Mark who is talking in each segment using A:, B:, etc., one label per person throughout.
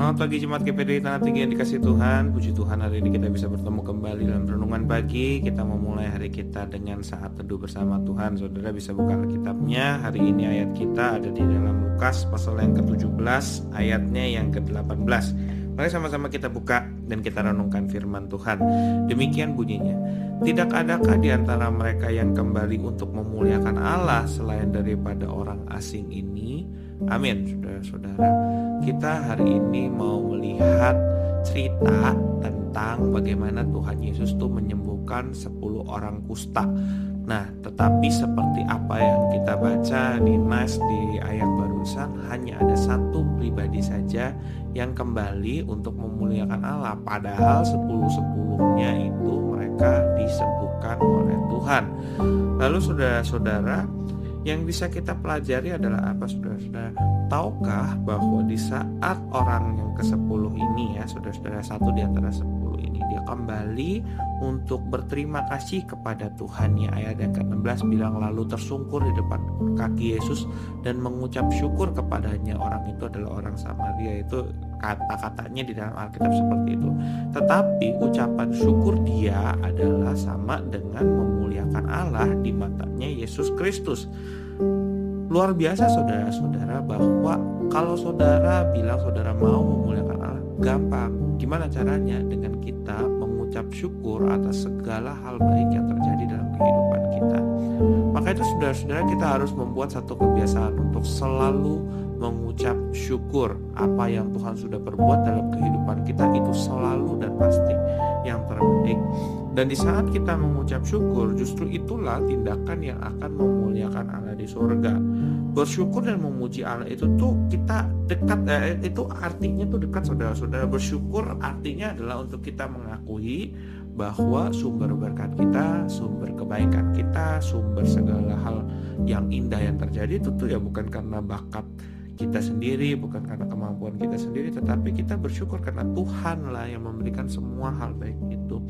A: Selamat pagi Jemaat GPD Tanah Tinggi yang dikasihi Tuhan. Puji Tuhan hari ini kita bisa bertemu kembali dalam renungan pagi. Kita memulai hari kita dengan saat teduh bersama Tuhan. Saudara bisa buka Alkitabnya. Hari ini ayat kita ada di dalam Lukas pasal yang ke-17 ayatnya yang ke-18. Mari sama-sama kita buka dan kita renungkan firman Tuhan. Demikian bunyinya. Tidak adakah di antara mereka yang kembali untuk memuliakan Allah selain daripada orang asing ini? Amin, saudara-saudara. Kita hari ini mau melihat cerita tentang bagaimana Tuhan Yesus tuh menyembuhkan 10 orang kusta. Nah, tetapi seperti apa yang kita baca di nas di ayat barusan, hanya ada satu pribadi saja yang kembali untuk memuliakan Allah. Padahal 10-10-nya itu mereka disembuhkan oleh Tuhan. Lalu saudara-saudara, yang bisa kita pelajari adalah apa, saudara-saudara? Tahukah bahwa di saat orang yang ke-10 ini ya, saudara-saudara, satu di antara 10 ini, dia kembali untuk berterima kasih kepada Tuhan. Ya, ayat yang ke-16 bilang, lalu tersungkur di depan kaki Yesus dan mengucap syukur kepadanya. Orang itu adalah orang Samaria. Itu kata-katanya di dalam Alkitab seperti itu. Tetapi ucapan syukur dia adalah sama dengan memuliakan Allah di matanya Yesus Kristus. Luar biasa saudara-saudara, bahwa kalau saudara bilang saudara mau memuliakan Allah, gampang. Gimana caranya? Dengan kita mengucap syukur atas segala hal baik yang terjadi dalam kehidupan kita. Maka itu saudara-saudara, kita harus membuat satu kebiasaan untuk selalu mengucap syukur. Apa yang Tuhan sudah perbuat dalam kehidupan kita itu selalu dan pasti yang terbaik. Dan di saat kita mengucap syukur, justru itulah tindakan yang akan memuliakan Allah di surga. Bersyukur dan memuji Allah itu tuh kita dekat, itu artinya tuh dekat, saudara-saudara. Bersyukur artinya adalah untuk kita mengakui bahwa sumber berkat kita, sumber kebaikan kita, sumber segala hal yang indah yang terjadi itu tuh ya bukan karena bakat kita sendiri, bukan karena kemampuan kita sendiri, tetapi kita bersyukur karena Tuhan lah yang memberikan semua hal baik itu.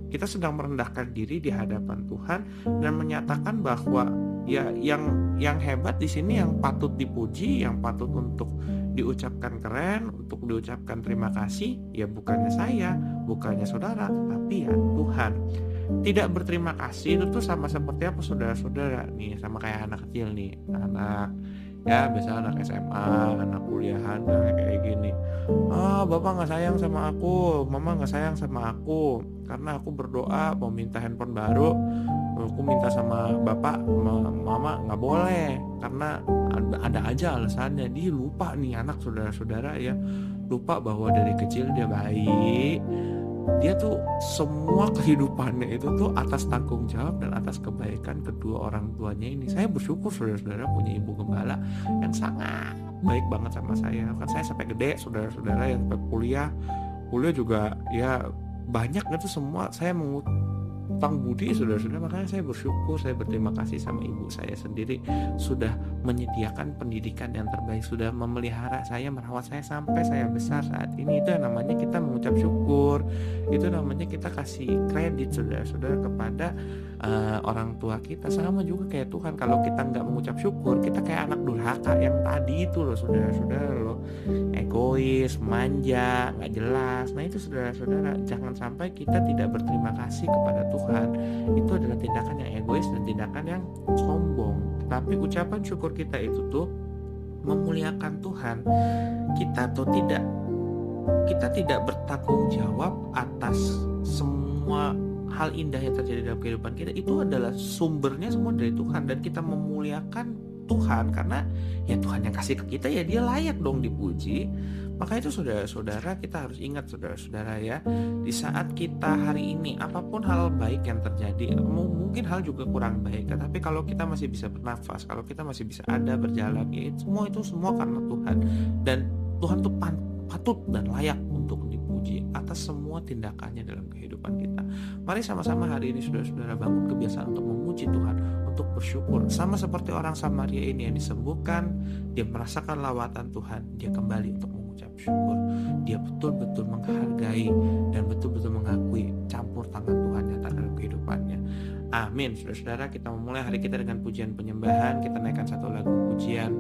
A: Kita sedang merendahkan diri di hadapan Tuhan dan menyatakan bahwa ya yang hebat di sini, yang patut dipuji, yang patut untuk diucapkan keren, untuk diucapkan terima kasih, ya bukannya saya, bukannya saudara, tetapi ya Tuhan. Tidak berterima kasih itu tuh sama seperti apa, saudara-saudara? Nih, sama kayak anak kecil nih, anak ya biasa anak SMA, anak kuliahan kayak gini. Bapak nggak sayang sama aku, mama nggak sayang sama aku, karena aku berdoa mau minta handphone baru, aku minta sama bapak, mama nggak boleh, karena ada aja alasannya. Dia lupa nih anak, saudara-saudara ya, lupa bahwa dari kecil dia baik. Dia tuh semua kehidupannya itu tuh atas tanggung jawab dan atas kebaikan kedua orang tuanya ini. Saya bersyukur saudara-saudara punya ibu gembala yang sangat baik banget sama saya. Kan saya sampai gede, saudara-saudara, yang sampai kuliah juga ya banyak itu semua saya mengutang budi, saudara-saudara. Makanya saya bersyukur, saya berterima kasih sama ibu saya sendiri, sudah menyediakan pendidikan yang terbaik, sudah memelihara saya, merawat saya sampai saya besar saat ini. Itu yang namanya kita mengucap syukur. Itu namanya kita kasih kredit, saudara-saudara, kepada orang tua kita. Sama juga kayak Tuhan, kalau kita nggak mengucap syukur, kita kayak anak durhaka yang tadi itu loh, saudara-saudara, loh, egois, manja, nggak jelas. Nah itu saudara-saudara, jangan sampai kita tidak berterima kasih kepada Tuhan. Itu adalah tindakan yang egois dan tindakan yang sombong. Tapi ucapan syukur kita itu tuh memuliakan Tuhan. Kita tidak bertanggung jawab atas semua hal indah yang terjadi dalam kehidupan kita. Itu adalah sumbernya semua dari Tuhan, dan kita memuliakan Tuhan karena ya Tuhan yang kasih ke kita, ya dia layak dong dipuji. Maka itu saudara-saudara, kita harus ingat, saudara-saudara ya, di saat kita hari ini apapun hal baik yang terjadi, mungkin hal juga kurang baik, tetapi kalau kita masih bisa bernafas, kalau kita masih bisa ada berjalan, ya itu semua karena Tuhan. Dan Tuhan tuh patut dan layak untuk dipuji atas semua tindakannya dalam kehidupan kita. Mari sama-sama hari ini saudara-saudara bangun kebiasaan untuk memuji Tuhan, untuk bersyukur. Sama seperti orang Samaria ini yang disembuhkan, dia merasakan lawatan Tuhan, dia kembali untuk mengucap syukur. Dia betul-betul menghargai dan betul-betul mengakui campur tangan Tuhan nyata dalam kehidupannya. Amin. Saudara-saudara, kita memulai hari kita dengan pujian penyembahan. Kita naikkan satu lagu pujian.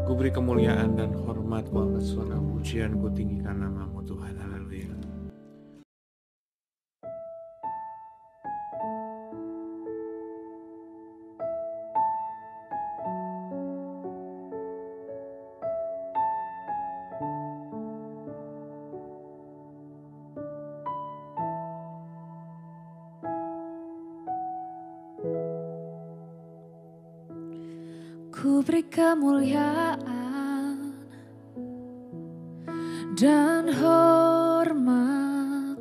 A: Ku beri kemuliaan dan hormat, ku angkat suara pujian, ku tinggikan nama-Mu Tuhan. Haleluya.
B: Ku beri kemuliaan dan hormat,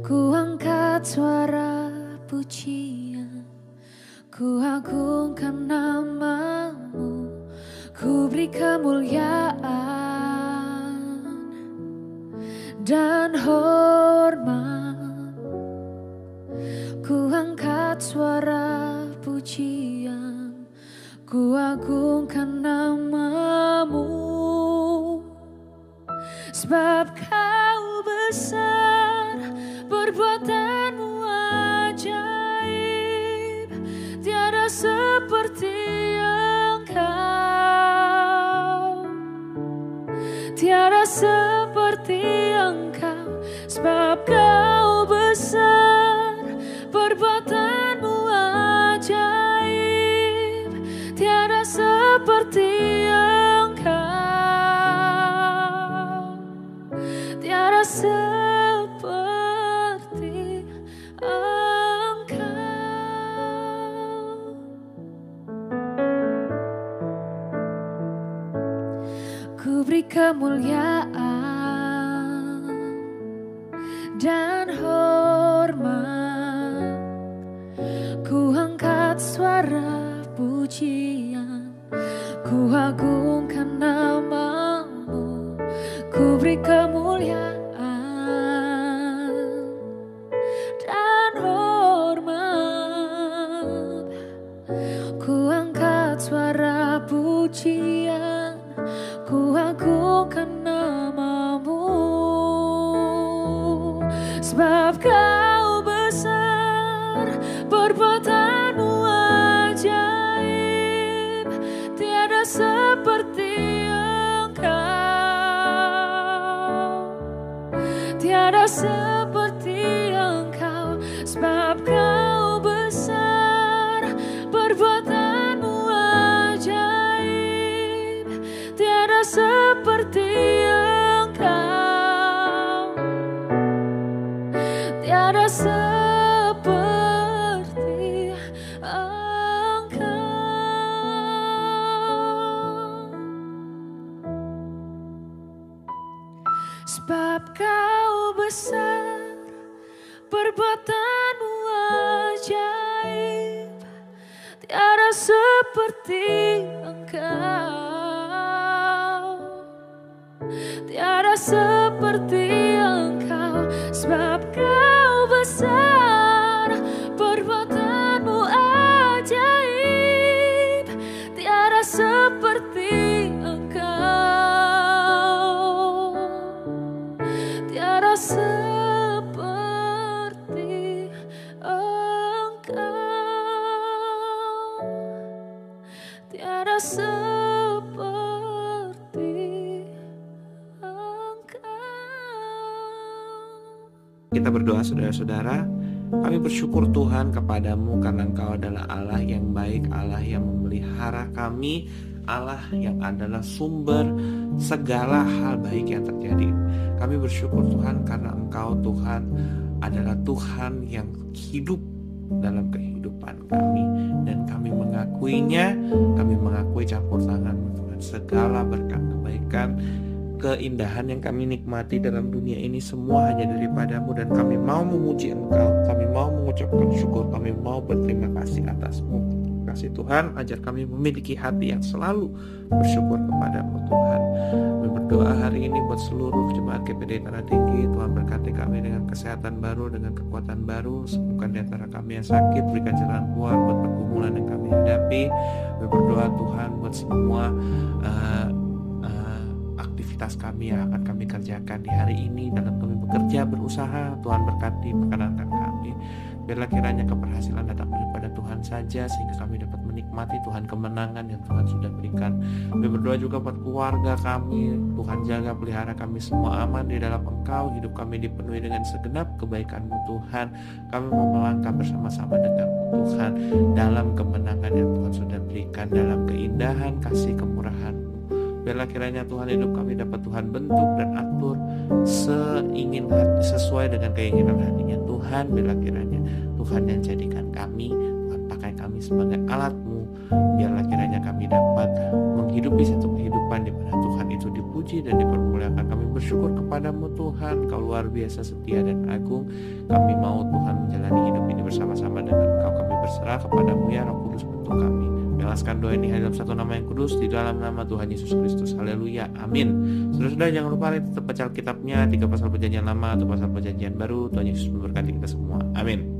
B: ku angkat suara pujian, ku agungkan nama-Mu. Ku beri kemuliaan dan hormat, ku angkat suara pujian, ku agungkan nama-Mu. Sebab Kau besar, perbuatan-Mu ajaib, tiada seperti Engkau, tiada seperti Engkau. Sebab Kau besar, perbuatan-Mu ajaib, tiada seperti Engkau, tiada seperti Engkau. Ku beri kemuliaan dan hormat, ku angkat suara pujian, ku agungkan nama-Mu. Ku beri kemuliaan dan hormat, ku angkat suara pujian, ku agungkan nama-Mu. Sebab Kau besar, perbuatan-Mu ajaib, tiada seperti Engkau, tiada seperti Engkau. Sebab Kau besar, perbuatan-Mu ajaib, tiada seperti Engkau, tiada seperti Engkau. Sebab Kau besar, perbuatan-Mu ajaib, tiada seperti Engkau, tiada seperti Engkau. Sebab Kau besar, perbuatan-Mu ajaib, tiada seperti Engkau, tiada seperti Engkau, tiada seperti Engkau.
A: Kita berdoa saudara-saudara. Kami bersyukur Tuhan kepadamu karena Engkau adalah Allah yang baik, Allah yang memelihara kami, Allah yang adalah sumber segala hal baik yang terjadi. Kami bersyukur Tuhan karena Engkau Tuhan adalah Tuhan yang hidup dalam kehidupan kami, dan kami mengakuinya. Kami mengakui campur tangan-Mu Tuhan. Segala berkat kebaikan, keindahan yang kami nikmati dalam dunia ini semua hanya daripada-Mu, dan kami mau memuji Engkau, kami mau mengucapkan syukur, kami mau berterima kasih atas-Mu. Kasih Tuhan, ajar kami memiliki hati yang selalu bersyukur kepada-Mu Tuhan. Kami berdoa hari ini buat seluruh jemaat GPD Tanah Tinggi. Tuhan berkati kami dengan kesehatan baru, dengan kekuatan baru. Sembuhkan di antara kami yang sakit, berikan jalan keluar buat pergumulan yang kami hadapi. Kami berdoa Tuhan buat semua aktivitas kami yang akan kami kerjakan di hari ini, dalam kami bekerja, berusaha. Tuhan berkati perkenankan kami. Biarlah kiranya keberhasilan datang daripada Tuhan saja, sehingga kami dapat menikmati Tuhan kemenangan yang Tuhan sudah berikan. Kami berdoa juga buat keluarga kami. Tuhan jaga pelihara kami semua aman di dalam Engkau. Hidup kami dipenuhi dengan segenap kebaikan-Mu Tuhan. Kami mau melangkah bersama-sama dengan-Mu Tuhan, dalam kemenangan yang Tuhan sudah berikan, dalam keindahan kasih kemurahan-Mu. Biarlah kiranya Tuhan, hidup kami dapat Tuhan bentuk dan atur sesuai dengan keinginan hatinya Tuhan. Biarlah kiranya Tuhan yang jadikan kami, Tuhan pakai kami sebagai alat-Mu. Biarlah kiranya kami dapat menghidupi satu kehidupan di mana Tuhan itu dipuji dan dipermuliakan. Kami bersyukur kepadamu Tuhan, Kau luar biasa setia dan agung. Kami mau Tuhan menjalani hidup ini bersama-sama dengan Kau. Kami berserah kepadamu ya Roh Kudus, bentuk kami. Melaskan doa ini dalam satu nama yang kudus, di dalam nama Tuhan Yesus Kristus. Haleluya, amin. Saudara-saudara, jangan lupa tetap baca Alkitabnya, 3 pasal perjanjian lama atau pasal perjanjian baru. Tuhan Yesus memberkati kita semua, amin.